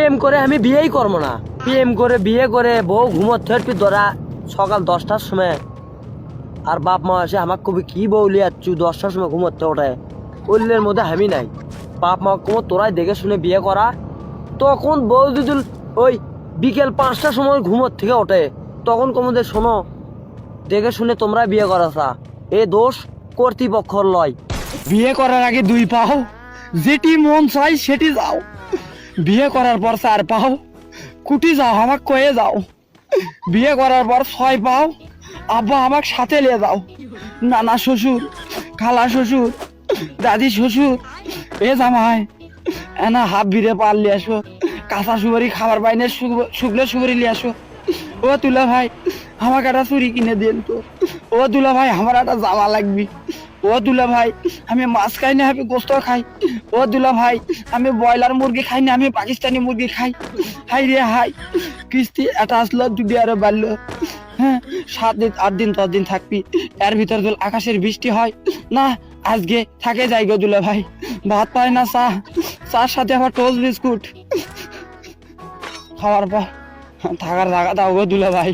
প্রেম করে আমি বিয়েই করবো না। প্রেম করে বিয়ে করে বউ ঘুমোতে ধরা সকাল 10টার সময়, আর বাপ মা এসে আমাকে কবি কি বউলি আচ্ছু 10টার সময় ঘুমোতে ওঠে, ওইলের মধ্যে আমি নাই। বাপ মা কমো তোরাই দেখে শুনে বিয়ে করা। তখন বউ যদি ওই বিকেল 5টার সময় ঘুমোর থেকে ওঠে, তখন কমোদের শোনো দেখে শুনে তোমরা বিয়ে করাছা, এ দোষ কর্তৃপক্ষর লয়। বিয়ে করার আগে 2 পাও, যেটি মন চাই সেটি যাও। বিয়ে করার পর 4 পাও, কুটি যাও আমাকে কয়ে যাও। বিয়ে করার পর 6 পাও, আব্বা আমাকে সাথে নিয়ে যাও। নানা শ্বশুর, খালা শ্বশুর, দাদি শ্বশুর, এ জামাই এনা হাফ ভিড়ে পাল নিয়ে আসো, কাঁচা সুপারি খাবার বাইনে শুকনো সুপারি নিয়ে আসো। ও তুলা ভাই আমাকে একটা চুরি কিনে দেন তো। ও তুলা ভাই আমার একটা জামা লাগবে। ও দুলা ভাই আমি মাছ খাই না, আমি গোস্ত খাই। ও দুলা ভাই আমি ব্রয়লার মুরগি খাই না, আমি পাকিস্তানি মুরগি খাই। হাই রে হাই, কিস্তি এটা আসলো যদি আরো বাড়লো। হ্যাঁ 7 দিন 8 দিন 10 দিন থাকবি, এর ভিতর যদি আকাশের বৃষ্টি হয় না, আজকে থাকে যাই গো দুলা ভাই। ভাত পায় না, চার সাথে আবার টোস্ট বিস্কুট খাওয়ার পর থাকার জায়গা দাও গো দুলা ভাই।